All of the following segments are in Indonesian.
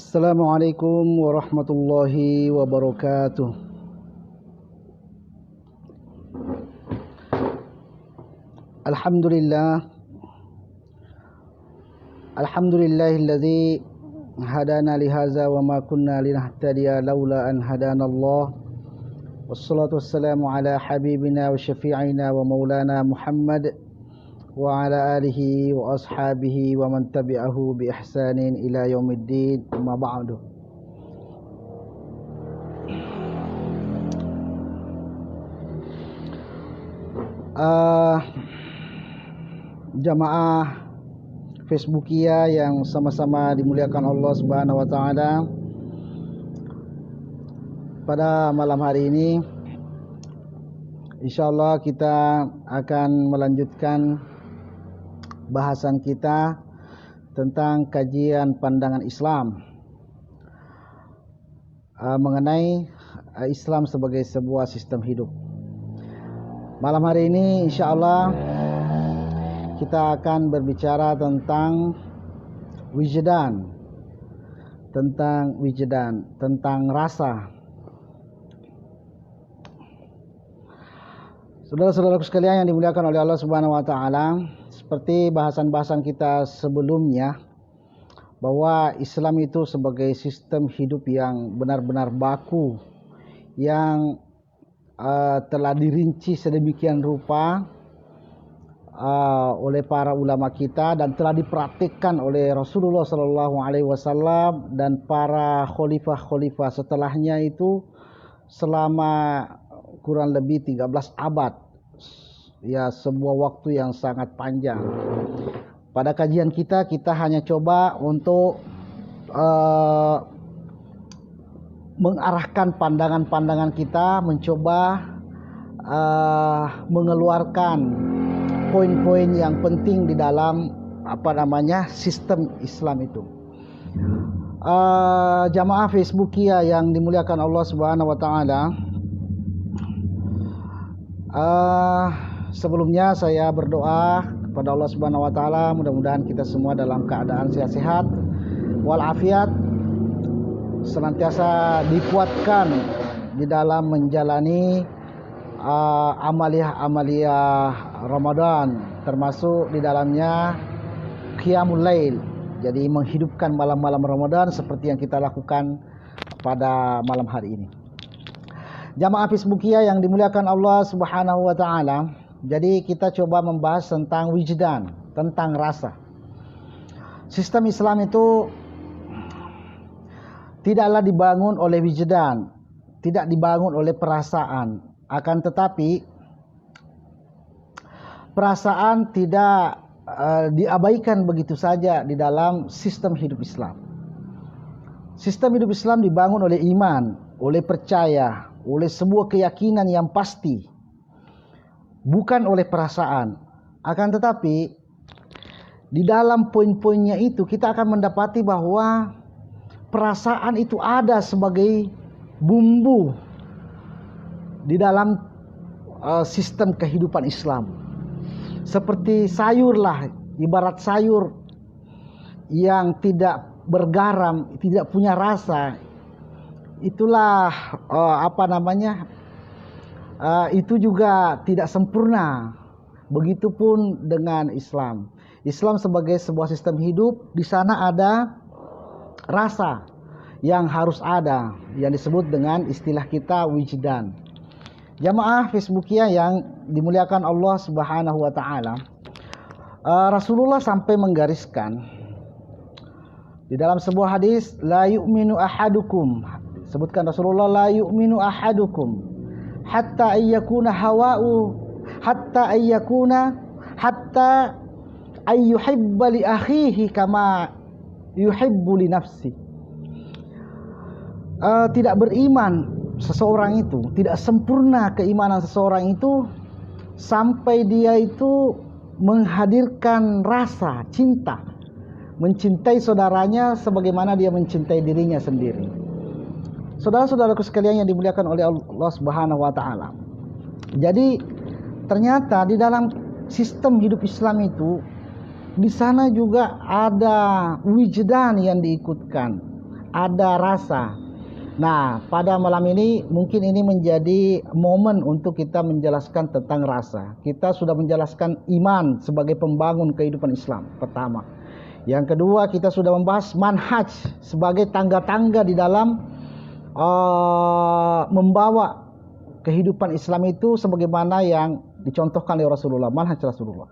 Assalamualaikum warahmatullahi wabarakatuh. Alhamdulillahilladzi hadana lihaza wa ma kunna linahtadiya laula an hadana Allah. Wassalatu wassalamu ala habibina wa syafi'ina wa maulana Muhammad wa ala alihi wa ashabihi wa man tabi'ahu bi ihsanin ila yaumiddin, amma ba'du. Jamaah Facebookia yang sama-sama dimuliakan Allah Subhanahu wa taala, pada malam hari ini insyaallah kita akan melanjutkan bahasan kita tentang kajian pandangan Islam mengenai Islam sebagai sebuah sistem hidup. Malam hari ini insyaallah kita akan berbicara tentang wijdan, tentang rasa. Saudara-saudaraku sekalian yang dimuliakan oleh Allah Subhanahu wa taala, seperti bahasan-bahasan kita sebelumnya, bahwa Islam itu sebagai sistem hidup yang benar-benar baku, yang telah dirinci sedemikian rupa oleh para ulama kita dan telah dipraktikkan oleh Rasulullah SAW dan para khalifah-khalifah setelahnya itu selama kurang lebih 13 abad. Ya, sebuah waktu yang sangat panjang. Pada kajian kita hanya coba untuk mengarahkan pandangan-pandangan kita, mencoba mengeluarkan poin-poin yang penting di dalam sistem Islam itu. Jamaah Facebookia yang dimuliakan Allah Subhanahu wa taala, sebelumnya saya berdoa kepada Allah Subhanahu wa taala, mudah-mudahan kita semua dalam keadaan sehat-sehat walafiat, senantiasa dikuatkan di dalam menjalani amaliyah Ramadan, termasuk di dalamnya qiyamul lail. Jadi menghidupkan malam-malam Ramadan seperti yang kita lakukan pada malam hari ini. Jamaah Facebookia yang dimuliakan Allah Subhanahu wa taala, jadi kita coba membahas tentang wijdan, tentang rasa. Sistem Islam itu tidaklah dibangun oleh wijdan, tidak dibangun oleh perasaan, akan tetapi perasaan tidak diabaikan begitu saja di dalam sistem hidup Islam. Sistem hidup Islam dibangun oleh iman, oleh percaya, oleh sebuah keyakinan yang pasti, bukan oleh perasaan. Akan tetapi di dalam poin-poinnya itu kita akan mendapati bahwa perasaan itu ada sebagai bumbu di dalam sistem kehidupan Islam. Seperti sayur lah, ibarat sayur yang tidak bergaram, tidak punya rasa, itulah itu juga tidak sempurna. Begitupun dengan Islam. Islam sebagai sebuah sistem hidup, di sana ada rasa yang harus ada, yang disebut dengan istilah kita wijdan. Jamaah Facebookia yang dimuliakan Allah Subhanahu wa taala, Rasulullah sampai menggariskan di dalam sebuah hadis, la yu'minu ahadukum, sebutkan Rasulullah, la yu'minu ahadukum hatta ayyakuna hawa'u hatta ayyuhibba li akhihi kama yuhibbu li nafsi. Tidak beriman seseorang itu, tidak sempurna keimanan seseorang itu sampai dia itu menghadirkan rasa cinta, mencintai saudaranya sebagaimana dia mencintai dirinya sendiri. Saudara-saudaraku sekalian yang dimuliakan oleh Allah Subhanahu wa taala. Jadi ternyata di dalam sistem hidup Islam itu, di sana juga ada wijdan yang diikutkan, ada rasa. Nah, pada malam ini mungkin ini menjadi momen untuk kita menjelaskan tentang rasa. Kita sudah menjelaskan iman sebagai pembangun kehidupan Islam pertama. Yang kedua, kita sudah membahas manhaj sebagai tangga-tangga di dalam membawa kehidupan Islam itu sebagaimana yang dicontohkan oleh Rasulullah, manhaj Rasulullah.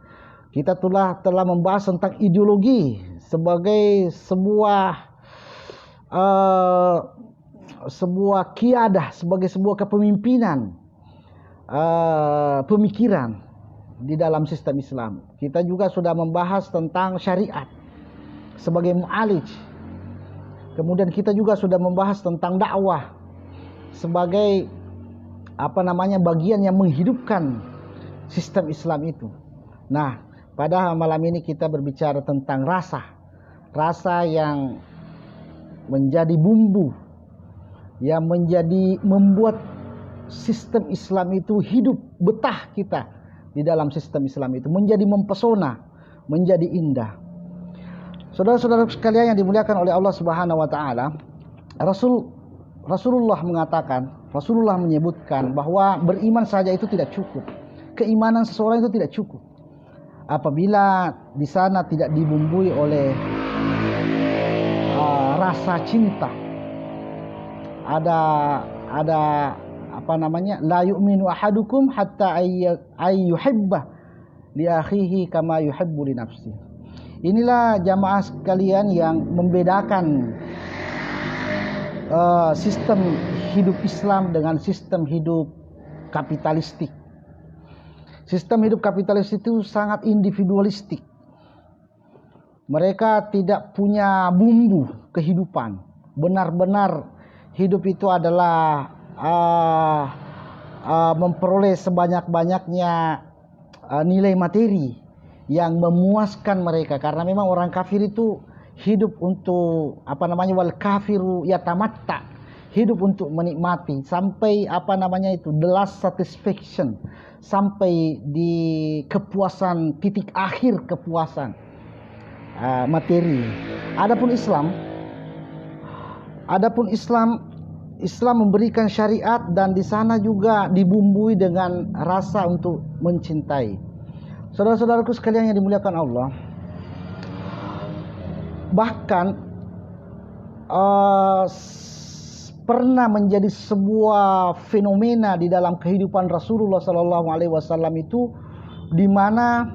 Kita telah membahas tentang ideologi sebagai sebuah qiyadah, sebagai sebuah kepemimpinan pemikiran di dalam sistem Islam. Kita juga sudah membahas tentang syariat sebagai mu'alij. Kemudian kita juga sudah membahas tentang dakwah sebagai bagian yang menghidupkan sistem Islam itu. Nah, pada malam ini kita berbicara tentang rasa yang menjadi bumbu yang membuat sistem Islam itu hidup, betah kita di dalam sistem Islam itu, menjadi mempesona, menjadi indah. Saudara-saudara sekalian yang dimuliakan oleh Allah Subhanahu wa taala, Rasulullah menyebutkan bahwa beriman saja itu tidak cukup. Keimanan seseorang itu tidak cukup apabila di sana tidak dibumbui oleh rasa cinta. Ada la yu'minu ahadukum hatta ayyuhibba li akhihi kama yuhibbu li nafsihi. Inilah jamaah sekalian yang membedakan sistem hidup Islam dengan sistem hidup kapitalistik. Sistem hidup kapitalis itu sangat individualistik. Mereka tidak punya bumbu kehidupan. Benar-benar hidup itu adalah memperoleh sebanyak-banyaknya nilai materi yang memuaskan mereka, karena memang orang kafir itu hidup untuk wal kafiru yatamatta, hidup untuk menikmati sampai the last satisfaction, sampai di kepuasan, titik akhir kepuasan materi. Adapun Islam memberikan syariat, dan di sana juga dibumbui dengan rasa untuk mencintai. Saudara-saudaraku sekalian yang dimuliakan Allah, bahkan pernah menjadi sebuah fenomena di dalam kehidupan Rasulullah SAW itu, di mana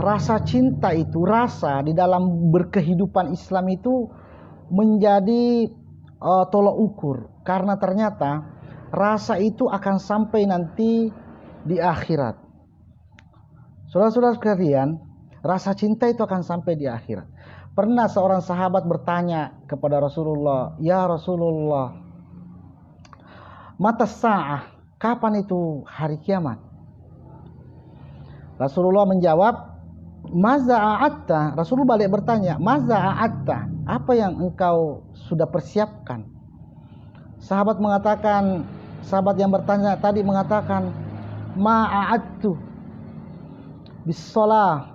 rasa cinta itu, rasa di dalam berkehidupan Islam itu menjadi tolak ukur, karena ternyata rasa itu akan sampai nanti di akhirat. Saudara-saudara sekalian, rasa cinta itu akan sampai di akhirat. Pernah seorang sahabat bertanya kepada Rasulullah, "Ya Rasulullah, mata sa'ah, kapan itu hari kiamat?" Rasulullah menjawab, "Maza a'atta?" Rasulullah balik bertanya, "Maza a'atta?" Apa yang engkau sudah persiapkan? Sahabat yang bertanya tadi mengatakan, "Ma'a'attu bis-shalah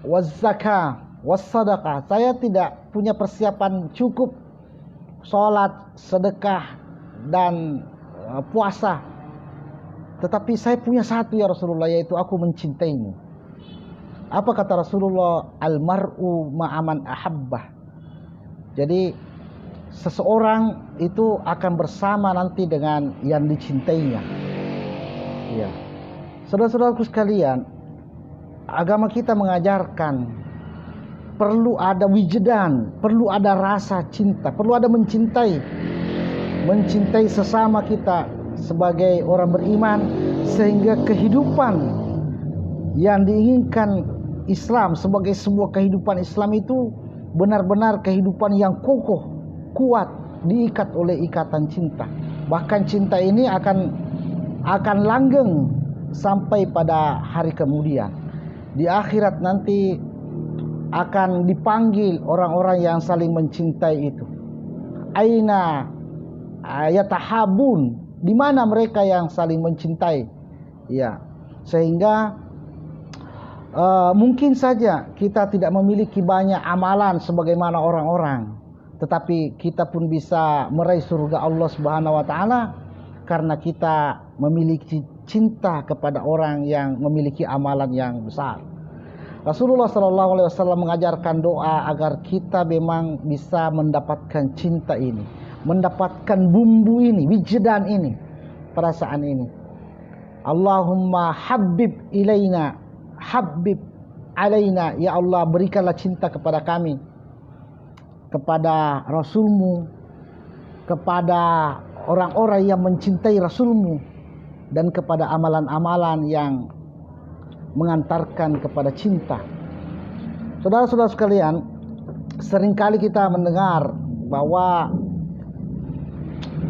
waz-zakah was-sadaqah." Saya tidak punya persiapan cukup salat, sedekah dan puasa. Tetapi saya punya satu ya Rasulullah, yaitu aku mencintaimu. Apa kata Rasulullah? Al-mar'u ma'aman ahabbah. Jadi seseorang itu akan bersama nanti dengan yang dicintainya. Ya. Saudara-saudaraku sekalian, agama kita mengajarkan perlu ada wijdan, perlu ada rasa cinta, perlu ada mencintai sesama kita sebagai orang beriman, sehingga kehidupan yang diinginkan Islam sebagai sebuah kehidupan Islam itu benar-benar kehidupan yang kokoh, kuat, diikat oleh ikatan cinta. Bahkan cinta ini akan langgeng sampai pada hari kemudian. Di akhirat nanti akan dipanggil orang-orang yang saling mencintai itu. Aina yatahabun, di mana mereka yang saling mencintai? Ya, sehingga Mungkin saja kita tidak memiliki banyak amalan sebagaimana orang-orang, tetapi kita pun bisa meraih surga Allah Subhanahu wa taala karena kita memiliki cinta kepada orang yang memiliki amalan yang besar. Rasulullah sallallahu alaihi wasallam mengajarkan doa agar kita memang bisa mendapatkan cinta ini, mendapatkan bumbu ini, wijdan ini, perasaan ini. Allahumma habib alaina, ya Allah berikanlah cinta kepada kami, kepada Rasulmu, kepada orang-orang yang mencintai Rasulmu, dan kepada amalan-amalan yang mengantarkan kepada cinta. Saudara-saudara sekalian, seringkali kita mendengar bahwa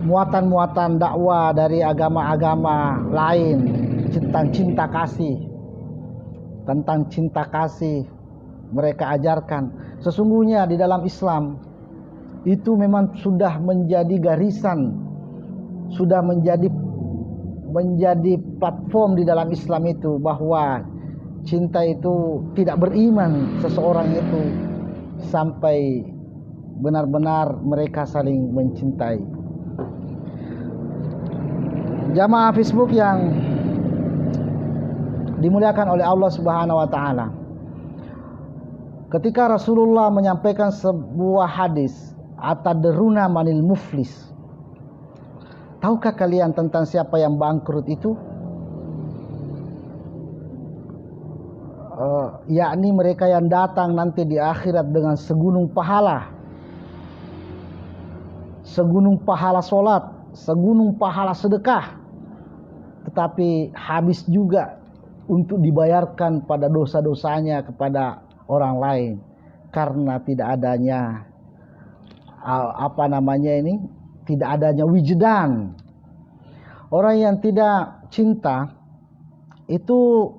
muatan-muatan dakwah dari agama-agama lain tentang cinta kasih mereka ajarkan. Sesungguhnya di dalam Islam itu memang sudah menjadi garisan, sudah menjadi platform di dalam Islam itu, bahwa cinta itu tidak beriman seseorang itu sampai benar-benar mereka saling mencintai. Jamaah Facebook yang dimuliakan oleh Allah Subhanahu wa taala, ketika Rasulullah menyampaikan sebuah hadis, atadruna manil muflis, tahukah kalian tentang siapa yang bangkrut itu? Yakni mereka yang datang nanti di akhirat dengan segunung pahala solat, segunung pahala sedekah, tetapi habis juga untuk dibayarkan pada dosa-dosanya kepada orang lain karena tidak adanya tidak adanya wijdan. Orang yang tidak cinta itu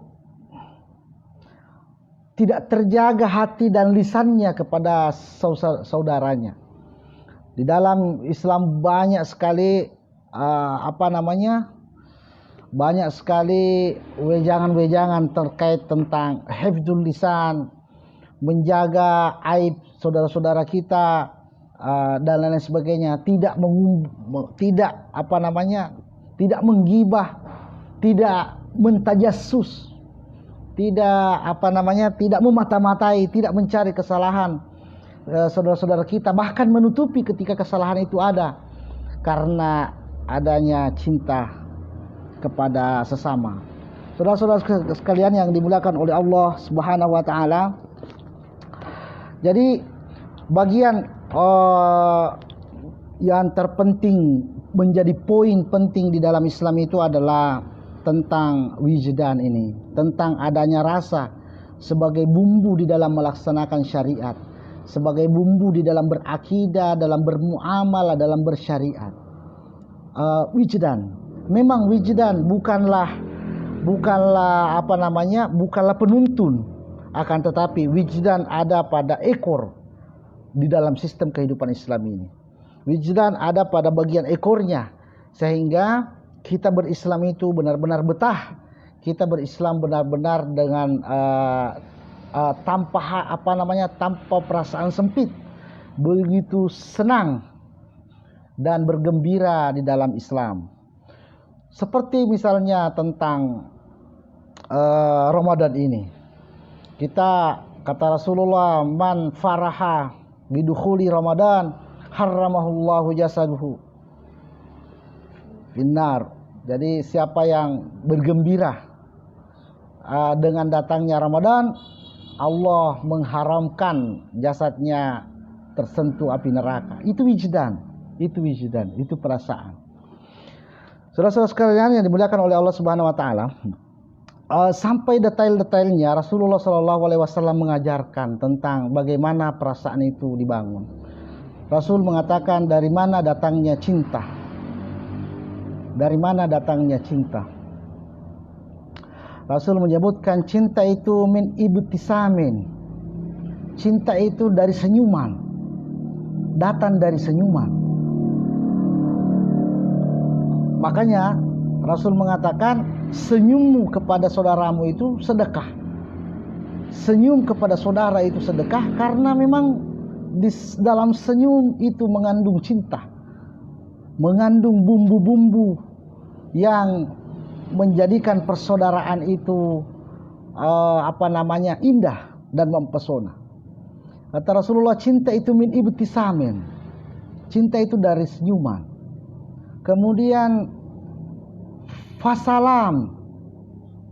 tidak terjaga hati dan lisannya kepada saudaranya. Di dalam Islam banyak sekali banyak sekali wejangan-wejangan terkait tentang hifdzul lisan, menjaga aib saudara-saudara kita dan lain sebagainya, tidak menggibah, tidak mentajassus, tidak memata-matai, tidak mencari kesalahan saudara-saudara kita, bahkan menutupi ketika kesalahan itu ada, karena adanya cinta kepada sesama. Saudara-saudara sekalian yang dimuliakan oleh Allah Subhanahu wa taala, jadi bagian yang terpenting, menjadi poin penting di dalam Islam itu adalah tentang wijdan ini, tentang adanya rasa sebagai bumbu di dalam melaksanakan syariat, sebagai bumbu di dalam berakidah, dalam bermuamalah, dalam bersyariat. Wijdan, memang wijdan bukanlah penuntun, akan tetapi wijdan ada pada ekor di dalam sistem kehidupan Islam ini. Wijdan ada pada bagian ekornya, sehingga kita berislam itu benar-benar betah. Kita berislam benar-benar dengan tanpa perasaan sempit, begitu senang dan bergembira di dalam Islam. Seperti misalnya tentang Ramadan ini, kata Rasulullah, man faraha bidukhuli Ramadan harramahullahu jasaduhu finnar. Jadi siapa yang bergembira dengan datangnya Ramadan, Allah mengharamkan jasadnya tersentuh api neraka. Itu wijdan, itu perasaan. Saudara-saudara sekalian yang dimuliakan oleh Allah Subhanahu wa taala, sampai detail-detailnya Rasulullah sallallahu alaihi wasallam mengajarkan tentang bagaimana perasaan itu dibangun. Rasul mengatakan, dari mana datangnya cinta? Dari mana datangnya cinta? Rasul menyebutkan cinta itu min ibtisamin. Cinta itu dari senyuman. Datang dari senyuman. Makanya Rasul mengatakan, senyummu kepada saudaramu itu sedekah. senyum kepada saudara itu sedekah, karena memang di dalam senyum itu mengandung cinta, mengandung bumbu-bumbu yang menjadikan persaudaraan itu indah dan mempesona. Kata Rasulullah, cinta itu min ibtisamin, cinta itu dari senyuman. Kemudian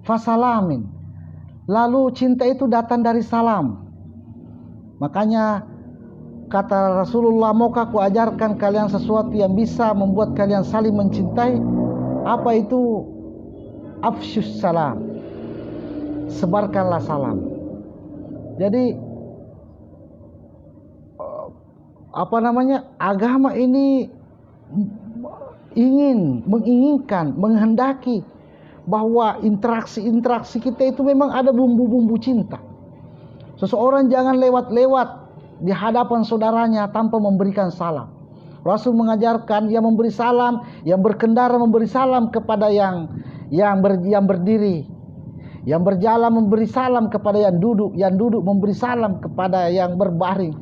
fasalamin, lalu cinta itu datang dari salam. Makanya kata Rasulullah, maukah ku ajarkan kalian sesuatu yang bisa membuat kalian saling mencintai? Apa itu? Afsyus salam, sebarkanlah salam. Jadi agama ini menginginkan, menghendaki bahwa interaksi kita itu memang ada bumbu-bumbu cinta. Seseorang jangan lewat-lewat di hadapan saudaranya tanpa memberikan salam. Rasul mengajarkan yang memberi salam, yang berkendara memberi salam kepada yang berdiri, yang berjalan memberi salam kepada yang duduk memberi salam kepada yang berbaring.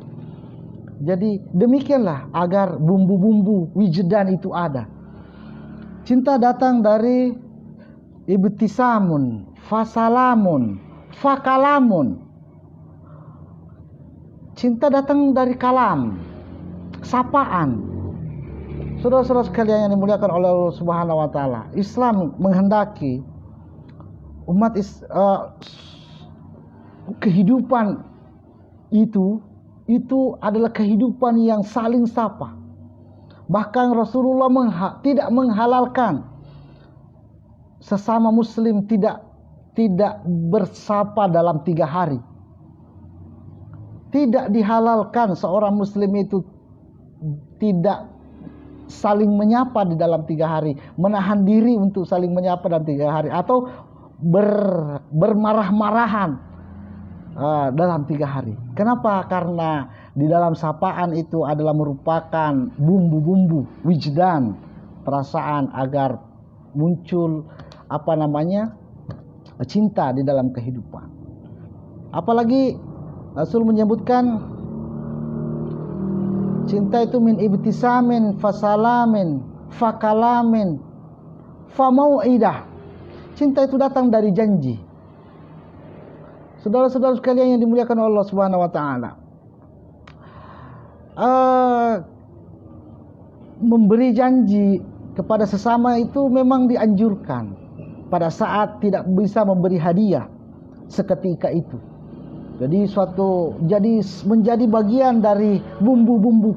Jadi demikianlah agar bumbu-bumbu wijdan itu ada. Cinta datang dari ibtisamun, fasalamun, fakalamun. Cinta datang dari kalam, sapaan. Saudara-saudara sekalian yang dimuliakan oleh Allah Subhanahu wa taala, Islam menghendaki umat kehidupan itu adalah kehidupan yang saling sapa. Bahkan Rasulullah tidak menghalalkan sesama muslim tidak bersapa dalam 3 hari. Tidak dihalalkan seorang muslim itu tidak saling menyapa di dalam 3 hari, menahan diri untuk saling menyapa dalam 3 hari, atau bermarah-marahan dalam 3 hari. Kenapa? Karena di dalam sapaan itu adalah merupakan bumbu-bumbu wijdan, perasaan agar muncul cinta di dalam kehidupan. Apalagi Rasul menyebutkan cinta itu min ibtisamin, fasalamin, fakalamin, famau'idah. Cinta itu datang dari janji. Saudara-saudara sekalian yang dimuliakan Allah Subhanahu wa taala, memberi janji kepada sesama itu memang dianjurkan pada saat tidak bisa memberi hadiah seketika itu. Jadi menjadi bagian dari bumbu-bumbu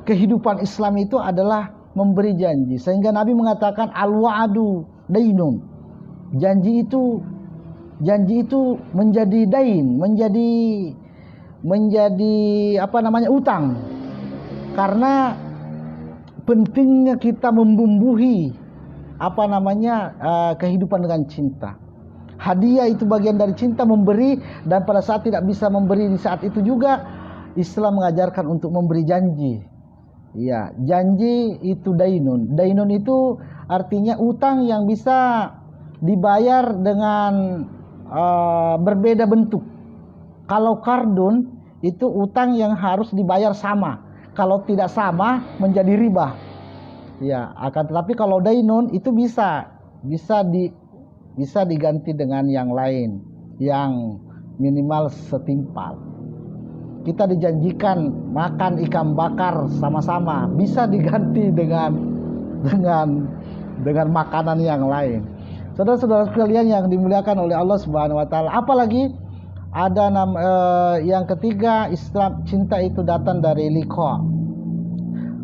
kehidupan Islam itu adalah memberi janji. Sehingga Nabi mengatakan al-wa'du dainun. Janji itu menjadi dain, menjadi utang. Karena pentingnya kita membumbuhi kehidupan dengan cinta. Hadiah itu bagian dari cinta, memberi, dan pada saat tidak bisa memberi di saat itu juga Islam mengajarkan untuk memberi janji. Ya, janji itu dainun. Dainun itu artinya utang yang bisa dibayar dengan berbeda bentuk. Kalau kardun itu utang yang harus dibayar sama. Kalau tidak sama menjadi riba. Ya, tetapi kalau dainun itu bisa diganti dengan yang lain yang minimal setimpal. Kita dijanjikan makan ikan bakar sama-sama, bisa diganti dengan makanan yang lain. Saudara-saudara sekalian yang dimuliakan oleh Allah Subhanahu wa taala, apalagi ada yang ketiga, Islam cinta itu datang dari liqa.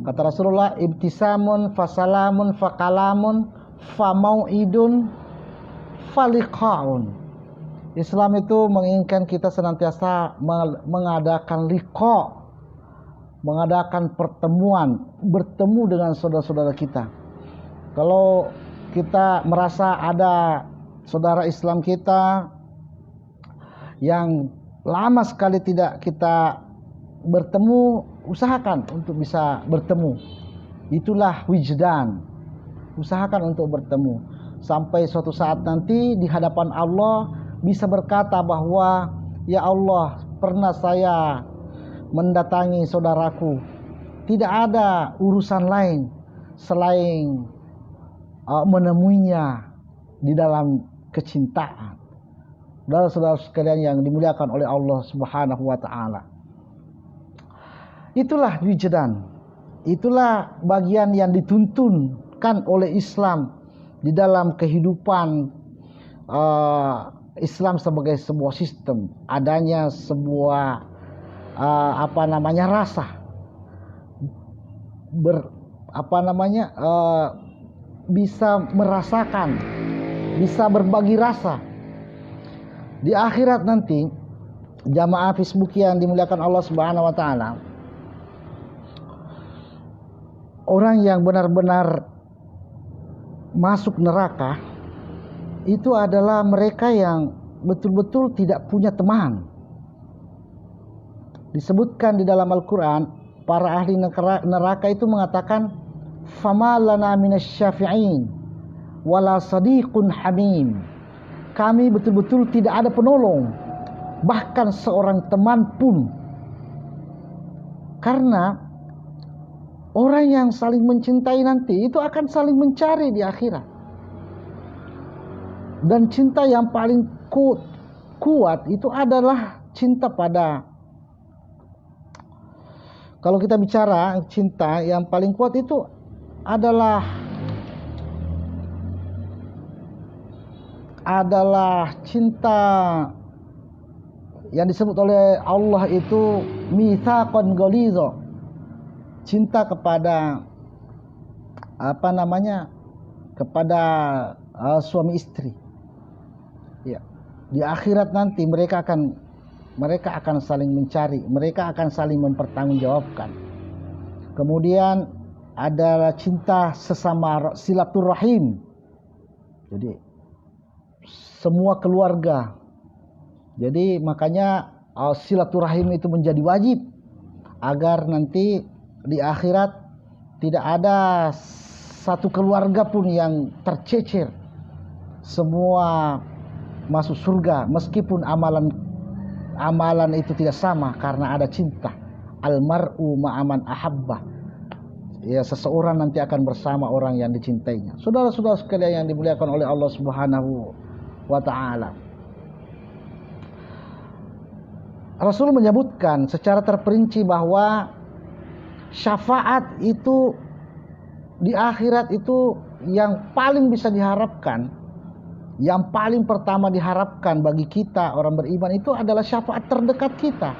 Kata Rasulullah, ibtisamun, fasalamun, fakalamun, famau'idun, faliqaun. Islam itu menginginkan kita senantiasa mengadakan liqa, mengadakan pertemuan, bertemu dengan saudara-saudara kita. Kalau kita merasa ada saudara Islam kita yang lama sekali tidak kita bertemu, usahakan untuk bisa bertemu. Itulah wijdan. Usahakan untuk bertemu sampai suatu saat nanti di hadapan Allah bisa berkata bahwa Ya Allah, pernah saya mendatangi saudaraku, tidak ada urusan lain selain menemuinya di dalam kecintaan. Saudara-saudara sekalian yang dimuliakan oleh Allah Subhanahu wa taala. Itulah wijdan. Itulah bagian yang dituntunkan oleh Islam di dalam kehidupan Islam sebagai sebuah sistem. Adanya sebuah rasa bisa merasakan, bisa berbagi rasa. Di akhirat nanti, jamaah Facebook yang dimuliakan Allah Subhanahu wa taala, orang yang benar-benar masuk neraka itu adalah mereka yang betul-betul tidak punya teman. Disebutkan di dalam Al-Quran, para ahli neraka itu mengatakan, "Fama lana minasy-syafi'in wala sadiqun hamim." Kami betul-betul tidak ada penolong, bahkan seorang teman pun. Karena orang yang saling mencintai nanti itu akan saling mencari di akhirat. Dan cinta yang paling kuat itu adalah cinta pada, kalau kita bicara cinta yang paling kuat itu adalah cinta yang disebut oleh Allah itu mitsaqan ghaliza. Cinta kepada kepada suami istri. Ya. Di akhirat nanti mereka akan saling mencari, mereka akan saling mempertanggungjawabkan. Kemudian ada cinta sesama silaturahim. Jadi semua keluarga. Jadi makanya silaturahim itu menjadi wajib agar nanti di akhirat tidak ada satu keluarga pun yang tercecer. Semua masuk surga meskipun amalan itu tidak sama karena ada cinta. Almar'u ma'aman ahabba. Ya, seseorang nanti akan bersama orang yang dicintainya. Saudara-saudara sekalian yang dimuliakan oleh Allah Subhanahu wa taala. Rasul menyebutkan secara terperinci bahwa syafaat itu di akhirat itu yang paling bisa diharapkan, yang paling pertama diharapkan bagi kita orang beriman itu adalah syafaat terdekat kita,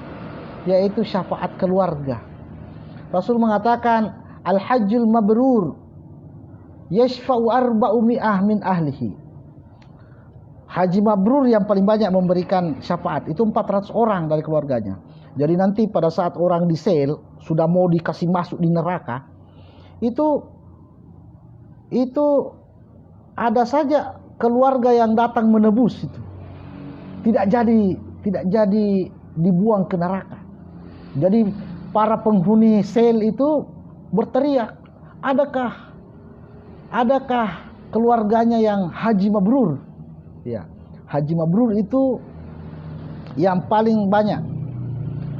yaitu syafaat keluarga. Rasul mengatakan, al-hajjul mabrur yashfa'u arba'u mi'ah min ahlihi. Haji mabrur yang paling banyak memberikan syafaat itu 400 orang dari keluarganya. Jadi nanti pada saat orang di sel sudah mau dikasih masuk di neraka, itu ada saja keluarga yang datang menebus itu. Tidak jadi dibuang ke neraka. Jadi para penghuni sel itu berteriak, adakah keluarganya yang haji mabrur? Ya, haji mabrur itu yang paling banyak.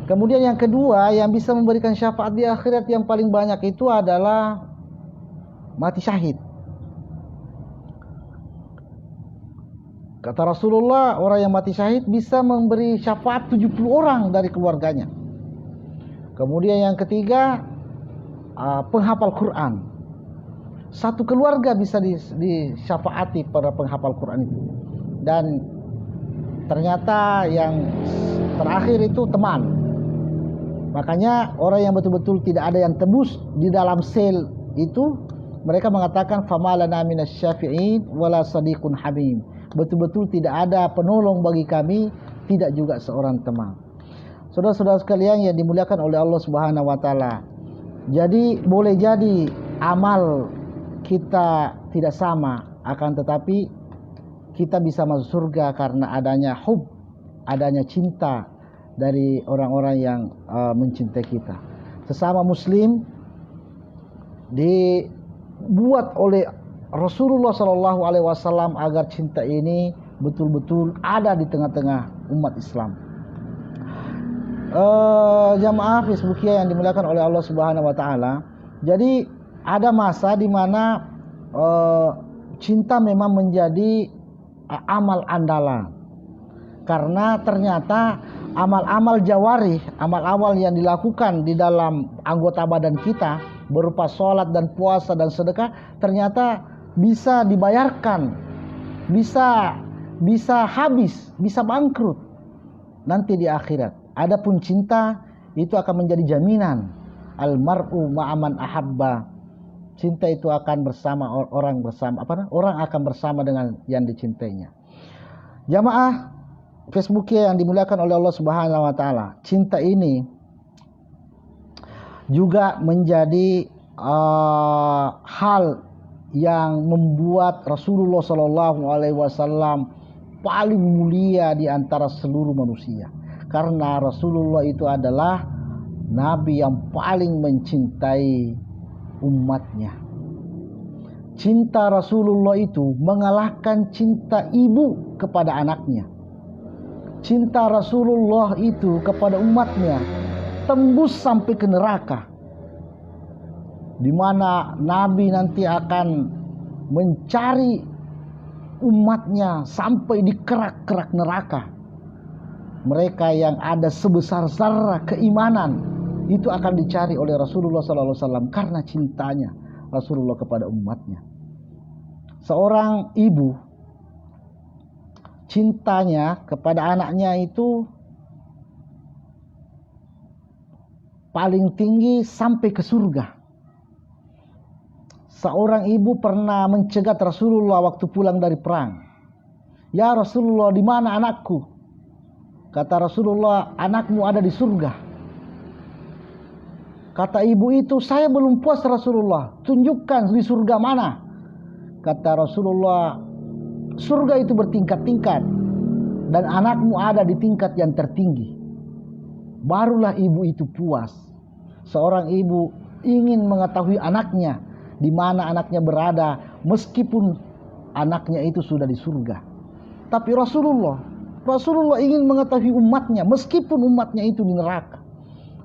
Kemudian yang kedua yang bisa memberikan syafaat di akhirat yang paling banyak itu adalah mati syahid. Kata Rasulullah, orang yang mati syahid bisa memberi syafaat 70 orang dari keluarganya. Kemudian yang ketiga, penghafal Quran. Satu keluarga bisa disyafaati pada penghafal Quran itu. Dan ternyata yang terakhir itu teman. Makanya orang yang betul-betul tidak ada yang tebus di dalam sel itu, mereka mengatakan famalana minasy-syafi'in wala sadiqun hamim. Betul-betul tidak ada penolong bagi kami, tidak juga seorang teman. Saudara-saudara sekalian yang dimuliakan oleh Allah Subhanahu wa taala. Jadi boleh jadi amal kita tidak sama, akan tetapi kita bisa masuk surga karena adanya hub, adanya cinta dari orang-orang yang mencintai kita. Sesama muslim dibuat oleh Rasulullah SAW agar cinta ini betul-betul ada di tengah-tengah umat Islam. jamaah Facebookia yang dimuliakan oleh Allah Subhanahu wa taala. Jadi ada masa di mana cinta memang menjadi amal andalan. Karena ternyata amal-amal jawarih, amal-amal yang dilakukan di dalam anggota badan kita berupa sholat dan puasa dan sedekah ternyata bisa dibayarkan, bisa habis, bisa bangkrut nanti di akhirat. Adapun cinta itu akan menjadi jaminan. Al-mar'u ma'aman ahabba. Cinta itu akan bersama orang akan bersama dengan yang dicintainya. Jamaah Facebookia yang dimuliakan oleh Allah Subhanahu wa taala. Cinta ini juga menjadi hal yang membuat Rasulullah Shallallahu alaihi wasallam paling mulia di antara seluruh manusia. Karena Rasulullah itu adalah nabi yang paling mencintai umatnya. Cinta Rasulullah itu mengalahkan cinta ibu kepada anaknya. Cinta Rasulullah itu kepada umatnya tembus sampai ke neraka, di mana Nabi nanti akan mencari umatnya sampai di kerak-kerak neraka. Mereka yang ada sebesar zarah keimanan itu akan dicari oleh Rasulullah SAW karena cintanya Rasulullah kepada umatnya. Seorang ibu cintanya kepada anaknya itu paling tinggi sampai ke surga. Seorang ibu pernah mencegat Rasulullah waktu pulang dari perang. Ya Rasulullah, di mana anakku? Kata Rasulullah, anakmu ada di surga. Kata ibu itu, saya belum puas Rasulullah, tunjukkan di surga mana. Kata Rasulullah, surga itu bertingkat-tingkat dan anakmu ada di tingkat yang tertinggi. Barulah ibu itu puas. Seorang ibu ingin mengetahui anaknya, di mana anaknya berada, meskipun anaknya itu sudah di surga. Tapi Rasulullah ingin mengetahui umatnya, meskipun umatnya itu di neraka.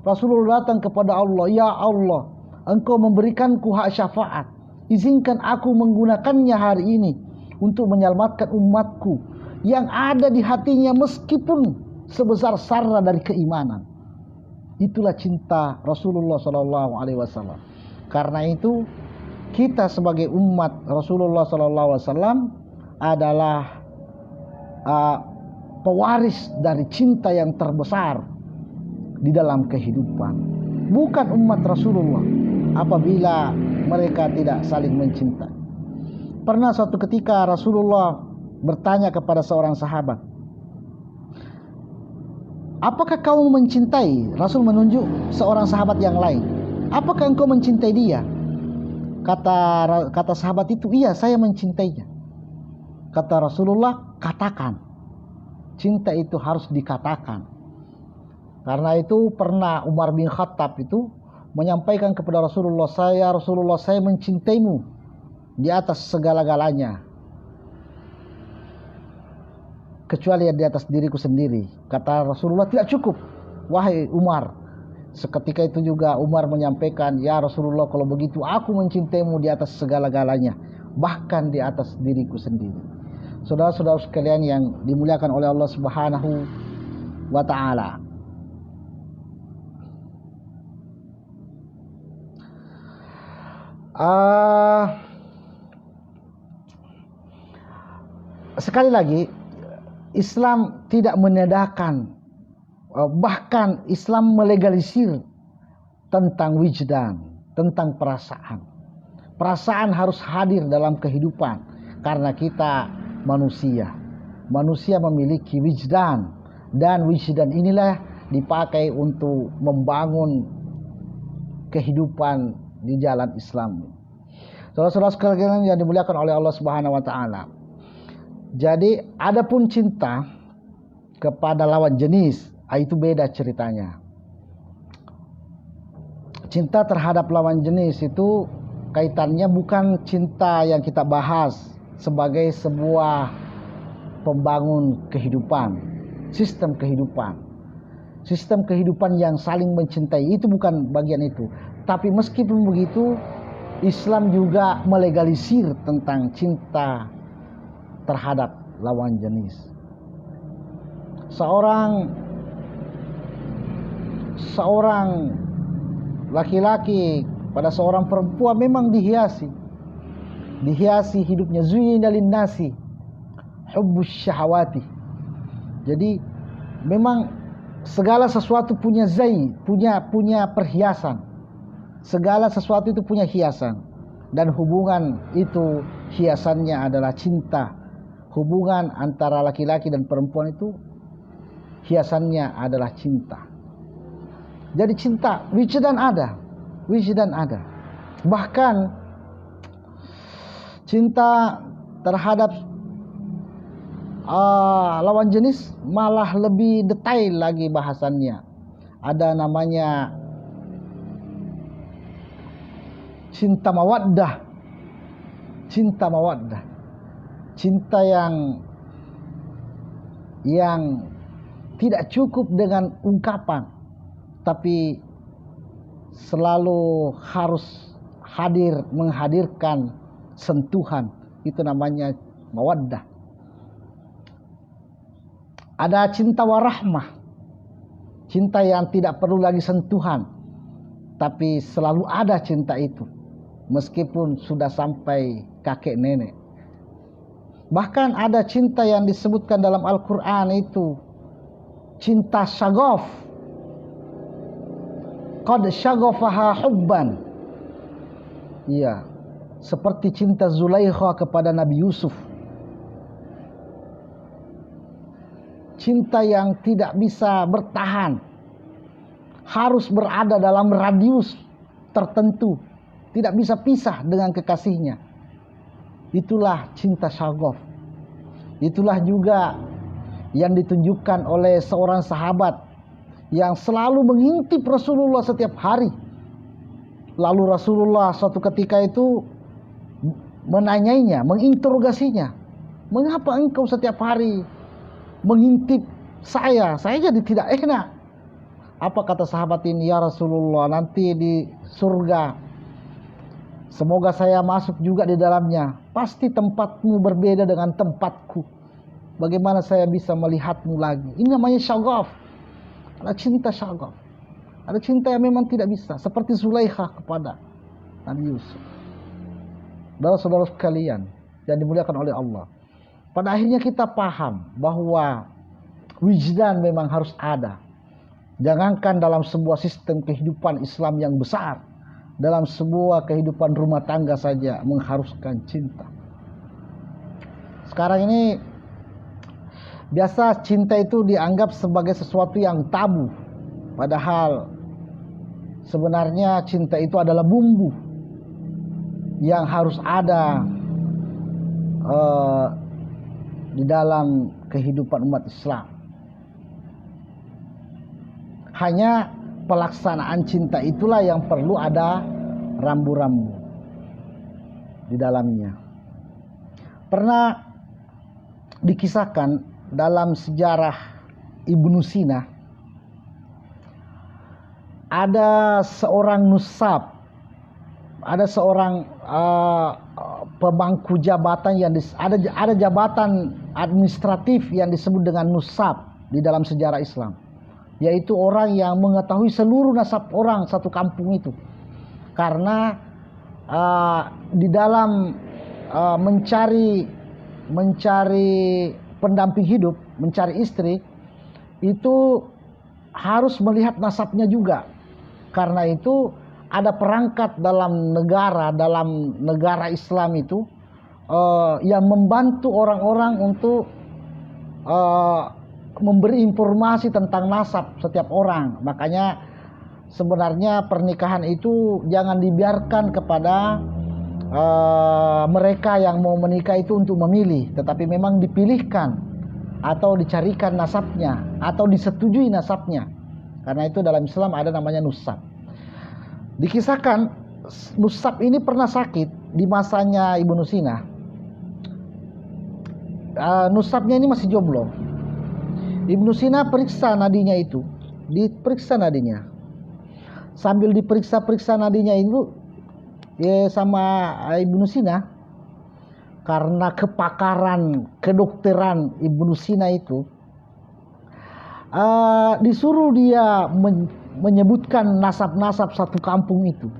Rasulullah datang kepada Allah, ya Allah, Engkau memberikanku hak syafaat, izinkan aku menggunakannya hari ini untuk menyelamatkan umatku yang ada di hatinya meskipun sebesar sarra dari keimanan. Itulah cinta Rasulullah SAW. Karena itu kita sebagai umat Rasulullah SAW adalah pewaris dari cinta yang terbesar di dalam kehidupan. Bukan umat Rasulullah apabila mereka tidak saling mencintai. Pernah suatu ketika Rasulullah bertanya kepada seorang sahabat, apakah kamu mencintai? Rasul menunjuk seorang sahabat yang lain. Apakah engkau mencintai dia? Kata sahabat itu, iya saya mencintainya. Kata Rasulullah, katakan. Cinta itu harus dikatakan. Karena itu pernah Umar bin Khattab itu menyampaikan kepada Rasulullah, saya mencintaimu di atas segala-galanya, kecuali di atas diriku sendiri. Kata Rasulullah, tidak cukup wahai Umar. Seketika itu juga Umar menyampaikan, ya Rasulullah, kalau begitu aku mencintaimu di atas segala-galanya, bahkan di atas diriku sendiri. Saudara-saudara sekalian yang dimuliakan oleh Allah Subhanahu wa taala. Sekali lagi, Islam tidak menandakan, bahkan Islam melegalisir tentang wijdan, tentang perasaan. Perasaan harus hadir dalam kehidupan karena kita manusia. Manusia memiliki wijdan, dan wijdan inilah dipakai untuk membangun kehidupan di jalan Islam. Saudara-saudara sekalian yang dimuliakan oleh Allah Subhanahu wa taala. Jadi adapun cinta kepada lawan jenis, itu beda ceritanya. Cinta terhadap lawan jenis itu kaitannya bukan cinta yang kita bahas sebagai sebuah pembangun kehidupan, sistem kehidupan. sistem kehidupan yang saling mencintai, itu bukan bagian itu. Tapi meskipun begitu, Islam juga melegalisir tentang cinta terhadap lawan jenis. Seorang laki-laki pada seorang perempuan memang dihiasi hidupnya, zuyyina linnasi hubbus syahawati. Jadi memang segala sesuatu punya punya perhiasan. Segala sesuatu itu punya hiasan, dan hubungan itu hiasannya adalah cinta. Hubungan antara laki-laki dan perempuan itu hiasannya adalah cinta. Jadi cinta, wijdan ada. Bahkan cinta terhadap lawan jenis malah lebih detail lagi bahasannya. Ada namanya cinta mawaddah. Cinta yang tidak cukup dengan ungkapan, tapi selalu harus menghadirkan sentuhan. Itu namanya mawaddah. Ada cinta warahmah, cinta yang tidak perlu lagi sentuhan, tapi selalu ada cinta itu, meskipun sudah sampai kakek nenek. Bahkan ada cinta yang disebutkan dalam Al-Quran itu cinta syagaf. Qad syagafaha hubban. Iya, seperti cinta Zulaikha kepada Nabi Yusuf. Cinta yang tidak bisa bertahan, harus berada dalam radius tertentu, tidak bisa pisah dengan kekasihnya. Itulah cinta syagaf. Itulah juga yang ditunjukkan oleh seorang sahabat yang selalu mengintip Rasulullah setiap hari. Lalu Rasulullah suatu ketika itu menanyainya, menginterogasinya, "Mengapa engkau setiap hari mengintip saya jadi tidak enak?" Apa kata sahabat ini? "Ya Rasulullah, nanti di surga semoga saya masuk juga di dalamnya. Pasti tempatmu berbeda dengan tempatku. Bagaimana saya bisa melihatmu lagi?" Ini namanya syagaf. Ada cinta syagaf. Ada cinta yang memang tidak bisa, seperti Zulaikha kepada Nabi Yusuf. Saudara-saudara sekalian yang dimuliakan oleh Allah, pada akhirnya kita paham bahwa wijdan memang harus ada. Jangankan dalam sebuah sistem kehidupan Islam yang besar, dalam sebuah kehidupan rumah tangga saja mengharuskan cinta. Sekarang ini biasa cinta itu dianggap sebagai sesuatu yang tabu. Padahal sebenarnya cinta itu adalah bumbu yang harus ada di dalam kehidupan umat Islam. Hanya pelaksanaan cinta itulah yang perlu ada rambu-rambu di dalamnya. Pernah dikisahkan dalam sejarah Ibnu Sina, ada seorang nusab, ada seorang pemangku jabatan yang ada jabatan administratif yang disebut dengan nusab di dalam sejarah Islam, yaitu orang yang mengetahui seluruh nasab orang satu kampung itu. Karena di dalam mencari pendamping hidup, mencari istri, itu harus melihat nasabnya juga. Karena itu ada perangkat dalam negara Islam itu yang membantu orang-orang untuk memberi informasi tentang nasab setiap orang. Makanya sebenarnya pernikahan itu jangan dibiarkan kepada mereka yang mau menikah itu untuk memilih, tetapi memang dipilihkan atau dicarikan nasabnya atau disetujui nasabnya. Karena itu dalam Islam ada namanya nusab. Dikisahkan nusab ini pernah sakit di masanya Ibnu Sina. Nusabnya ini masih jomblo. Ibnu Sina periksa nadinya itu, diperiksa nadinya. Sambil diperiksa nadinya itu sama Ibnu Sina, karena kepakaran kedokteran Ibnu Sina itu, disuruh dia menyebutkan nasab-nasab satu kampung itu.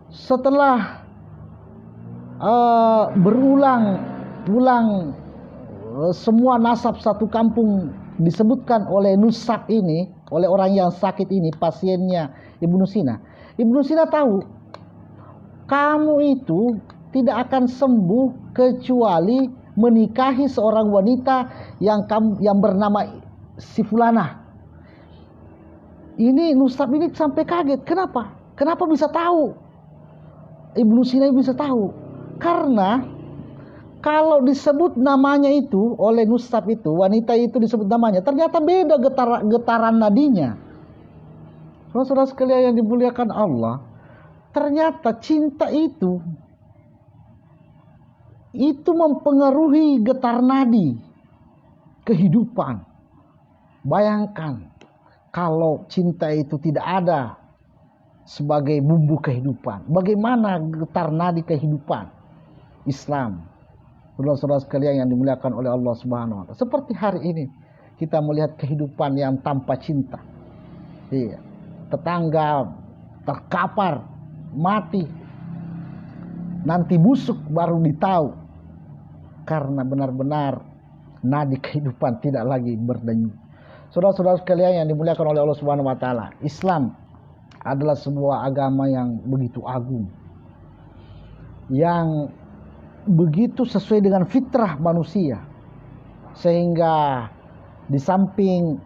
Setelah berulang semua nasab satu kampung disebutkan oleh nusab ini, oleh orang yang sakit ini, pasiennya Ibnu Sina. Ibnu Sina tahu kamu itu tidak akan sembuh kecuali menikahi seorang wanita yang bernama si Fulanah. Ini nusab ini sampai kaget. Kenapa bisa tahu? Ibnu Sina bisa tahu karena kalau disebut namanya itu oleh nusab itu, wanita itu disebut namanya, ternyata beda getaran nadinya. Saudara sekalian yang dimuliakan Allah, ternyata cinta itu mempengaruhi getar nadi kehidupan. Bayangkan kalau cinta itu tidak ada sebagai bumbu kehidupan, bagaimana getar nadi kehidupan Islam? Saudara-saudara sekalian yang dimuliakan oleh Allah Subhanahu wa taala. Seperti hari ini kita melihat kehidupan yang tanpa cinta. Iya. Tetangga terkapar, mati, nanti busuk baru ditahu, karena benar-benar nadi kehidupan tidak lagi berdenyut. Saudara-saudara sekalian yang dimuliakan oleh Allah Subhanahu wa taala, Islam adalah sebuah agama yang begitu agung, yang begitu sesuai dengan fitrah manusia, sehingga di samping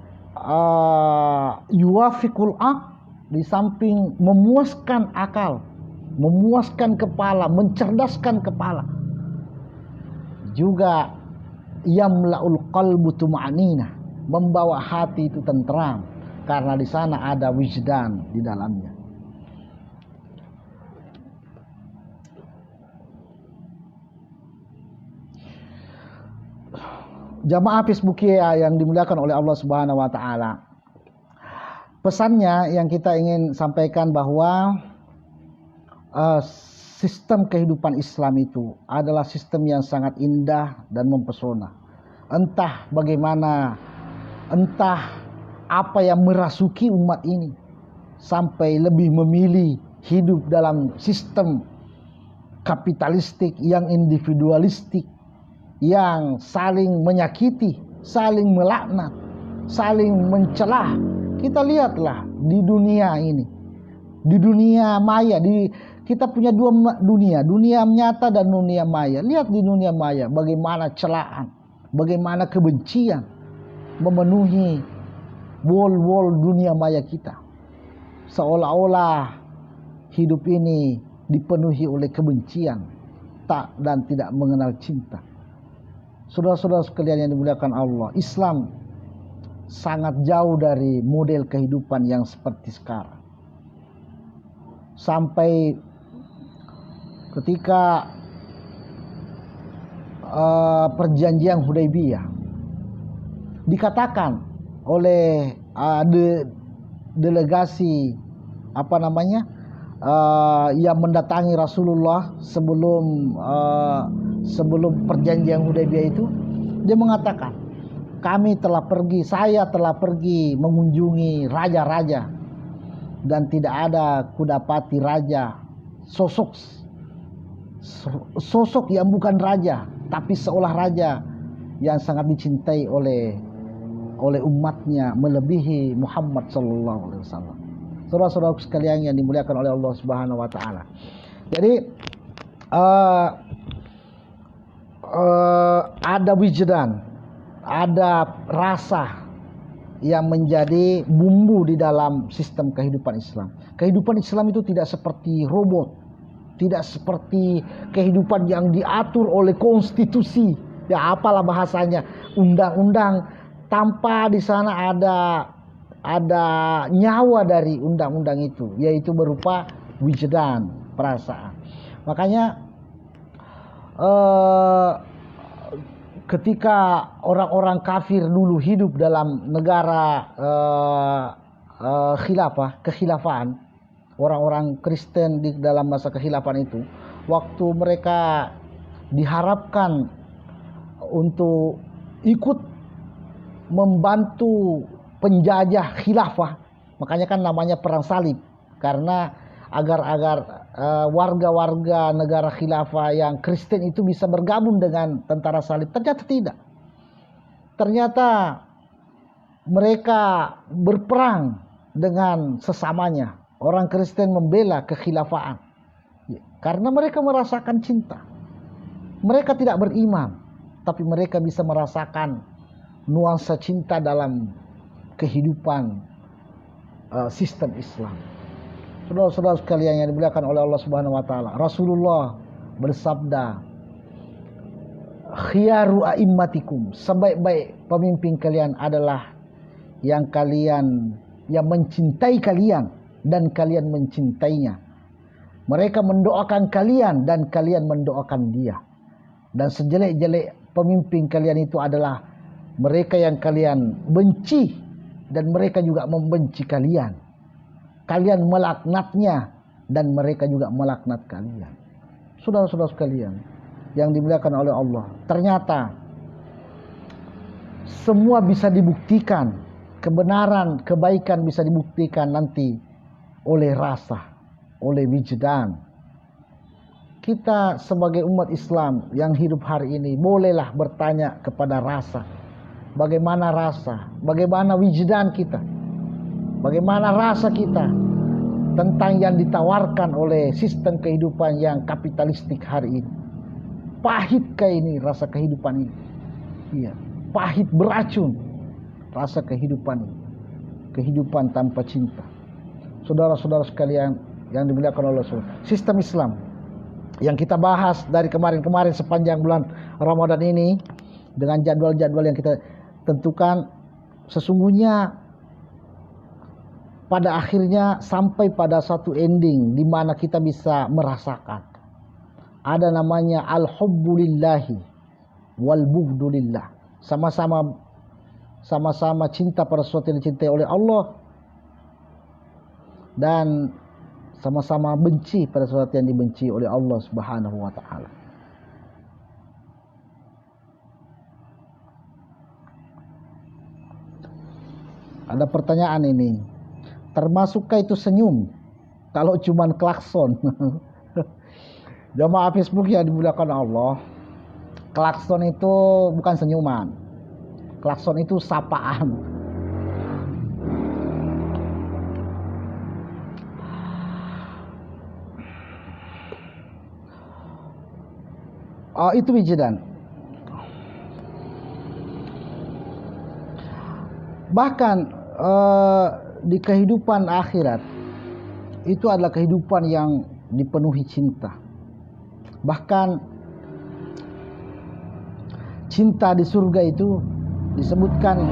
yuwafiqul aql, di samping memuaskan akal, memuaskan kepala, mencerdaskan kepala, juga yamla'ul qalbu tuma'ninah, membawa hati itu tenteram, karena di sana ada wijdan di dalamnya. Jamaah Hizbiyah yang dimuliakan oleh Allah Subhanahu wa taala. Pesannya yang kita ingin sampaikan bahwa sistem kehidupan Islam itu adalah sistem yang sangat indah dan mempesona. Entah bagaimana, entah apa yang merasuki umat ini sampai lebih memilih hidup dalam sistem kapitalistik yang individualistik, yang saling menyakiti, saling melaknat, saling mencelah. Kita lihatlah di dunia ini, di dunia maya, kita punya dua dunia nyata dan dunia maya. Lihat di dunia maya bagaimana celaan, bagaimana kebencian memenuhi wall dunia maya kita. Seolah-olah hidup ini dipenuhi oleh kebencian, dan tidak mengenal cinta. Saudara-saudara sekalian yang dimuliakan Allah, Islam sangat jauh dari model kehidupan yang seperti sekarang. Sampai ketika perjanjian Hudaybiyah dikatakan oleh delegasi yang mendatangi Rasulullah sebelum perjanjian Hudaybiyah itu, dia mengatakan, saya telah pergi mengunjungi raja-raja, dan tidak ada kudapati raja sosok yang bukan raja, tapi seolah raja yang sangat dicintai oleh umatnya melebihi Muhammad sallallahu alaihi wasallam. Saudara-saudara sekalian yang dimuliakan oleh Allah Subhanahu wa taala. Jadi ada wijdan, ada rasa yang menjadi bumbu di dalam sistem kehidupan Islam. Kehidupan Islam itu tidak seperti robot, tidak seperti kehidupan yang diatur oleh konstitusi, ya apalah bahasanya, undang-undang, tanpa di sana ada nyawa dari undang-undang itu, yaitu berupa wijdan, perasaan. Makanya ketika orang-orang kafir dulu hidup dalam negara kekhilafan, orang-orang Kristen di dalam masa kekhilafan itu, waktu mereka diharapkan untuk ikut membantu penjajah khilafah, makanya kan namanya perang salib, karena agar warga-warga negara khilafah yang Kristen itu bisa bergabung dengan tentara salib. Ternyata tidak. Ternyata mereka berperang dengan sesamanya. Orang Kristen membela kekhilafaan karena mereka merasakan cinta. Mereka tidak beriman, tapi mereka bisa merasakan nuansa cinta dalam kehidupan sistem Islam. Saudara-saudara sekalian yang dimuliakan oleh Allah Subhanahu wa taala, Rasulullah bersabda, "Khiyaru a'immatikum," sebaik-baik pemimpin kalian adalah yang mencintai kalian dan kalian mencintainya. Mereka mendoakan kalian dan kalian mendoakan dia. Dan sejelek-jelek pemimpin kalian itu adalah mereka yang kalian benci dan mereka juga membenci kalian. Kalian melaknatnya dan mereka juga melaknat kalian. Saudara-saudara sekalian yang dimuliakan oleh Allah, ternyata semua bisa dibuktikan, kebenaran, kebaikan bisa dibuktikan nanti oleh rasa, oleh wijdan. Kita sebagai umat Islam yang hidup hari ini bolehlah bertanya kepada rasa. Bagaimana rasa? Bagaimana wijdan kita? Bagaimana rasa kita tentang yang ditawarkan oleh sistem kehidupan yang kapitalistik hari ini? Pahitkah ini rasa kehidupan ini? Iya, pahit beracun rasa kehidupan ini. Kehidupan tanpa cinta. Saudara-saudara sekalian yang dimuliakan oleh Allah, sistem Islam yang kita bahas dari kemarin-kemarin sepanjang bulan Ramadan ini dengan jadwal-jadwal yang kita tentukan, sesungguhnya pada akhirnya sampai pada satu ending di mana kita bisa merasakan ada namanya al-hubbulillahi wal bughdulillah. Sama-sama cinta pada sesuatu yang dicintai oleh Allah dan sama-sama benci pada sesuatu yang dibenci oleh Allah Subhanahu wa taala. Ada pertanyaan ini. Termasukkah itu senyum kalau cuman klakson? Jamaah Facebook yang dimuliakan Allah, klakson itu bukan senyuman. Klakson itu sapaan. Itu wijdan. Bahkan di kehidupan akhirat itu adalah kehidupan yang dipenuhi cinta. Bahkan cinta di surga itu disebutkan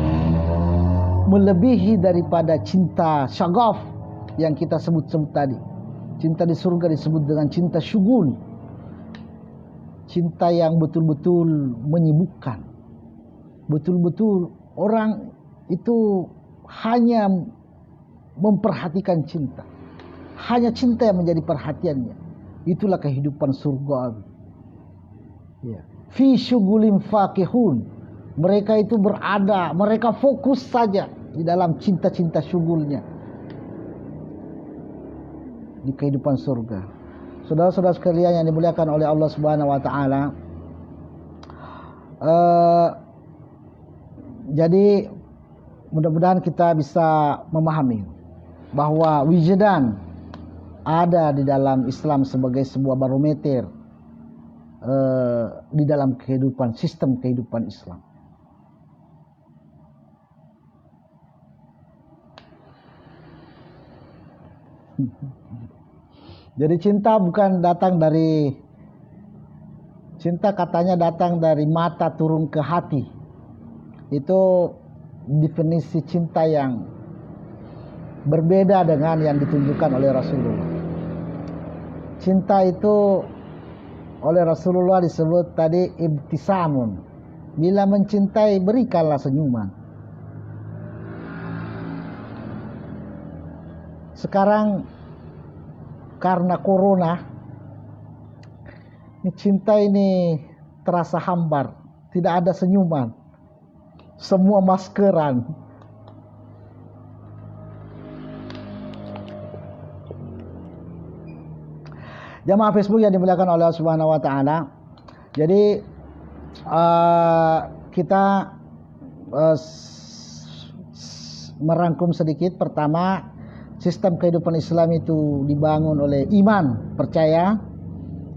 melebihi daripada cinta syagaf yang kita sebut-sebut tadi. Cinta di surga disebut dengan cinta syugul, cinta yang betul-betul menyibukkan. Betul-betul orang itu hanya memperhatikan cinta. Hanya cinta yang menjadi perhatiannya. Itulah kehidupan surga. Ya. Fi syugulin faqihun. Mereka itu berada, mereka fokus saja di dalam cinta-cinta syugulnya di kehidupan surga. Saudara-saudara sekalian yang dimuliakan oleh Allah Subhanahu wa taala, jadi mudah-mudahan kita bisa memahami bahwa wijdan ada di dalam Islam sebagai sebuah barometer di dalam kehidupan, sistem kehidupan Islam. Jadi cinta bukan datang dari, cinta katanya datang dari mata turun ke hati. Itu definisi cinta yang berbeda dengan yang ditunjukkan oleh Rasulullah. Cinta itu oleh Rasulullah disebut tadi ibtisamun, Bila mencintai, berikanlah senyuman. Sekarang karena corona, ini cinta ini terasa hambar, tidak ada senyuman, semua maskeran. Jamaah Facebook yang dimuliakan oleh Allah Subhanahu wa taala. Jadi kita merangkum sedikit. Pertama, sistem kehidupan Islam itu dibangun oleh iman, percaya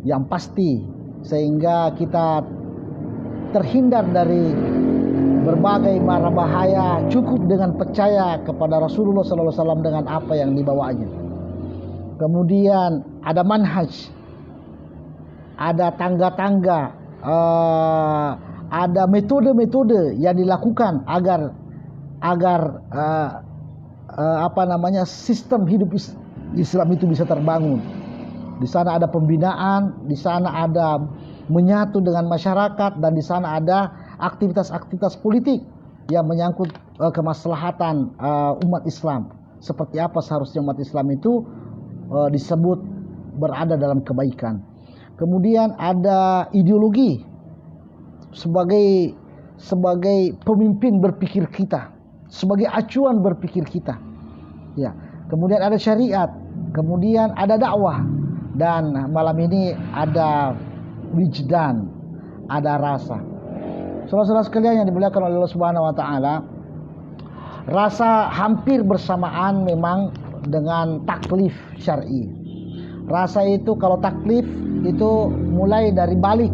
yang pasti, sehingga kita terhindar dari berbagai mara bahaya. Cukup dengan percaya kepada Rasulullah SAW dengan apa yang dibawanya. Kemudian ada manhaj, ada tangga-tangga, ada metode-metode yang dilakukan agar sistem hidup Islam itu bisa terbangun. Di sana ada pembinaan, di sana ada menyatu dengan masyarakat, dan di sana ada aktivitas-aktivitas politik yang menyangkut kemaslahatan umat Islam. Seperti apa seharusnya umat Islam itu disebut berada dalam kebaikan. Kemudian ada ideologi sebagai pemimpin berpikir kita, sebagai acuan berpikir kita. Ya. Kemudian ada syariat, kemudian ada dakwah, dan malam ini ada wijdan, ada rasa. Saudara-saudara sekalian yang dimuliakan oleh Allah Subhanahu wa taala, rasa hampir bersamaan memang dengan taklif syar'i. Rasa itu, kalau taklif itu mulai dari balik.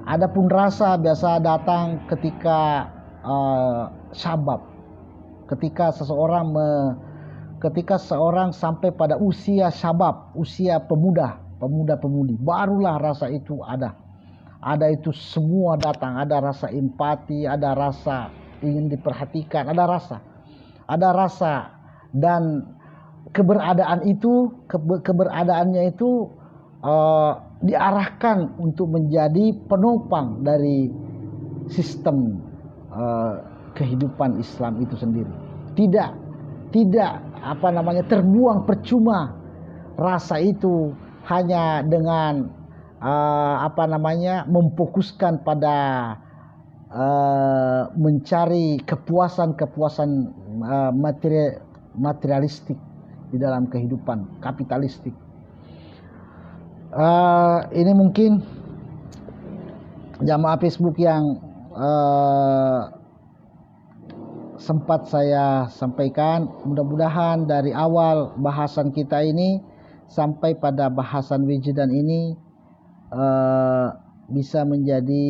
Adapun rasa biasa datang ketika syabab, ketika seorang sampai pada usia syabab, usia pemuda-pemudi, barulah rasa itu ada. Ada itu semua datang, ada rasa empati, ada rasa ingin diperhatikan, ada rasa, dan keberadaannya itu diarahkan untuk menjadi penopang dari sistem kehidupan Islam itu sendiri. Tidak terbuang percuma rasa itu hanya dengan memfokuskan pada mencari kepuasan materialistik di dalam kehidupan kapitalistik. Ini mungkin jamaah Facebook yang sempat saya sampaikan. Mudah-mudahan dari awal bahasan kita ini sampai pada bahasan wijdan ini bisa menjadi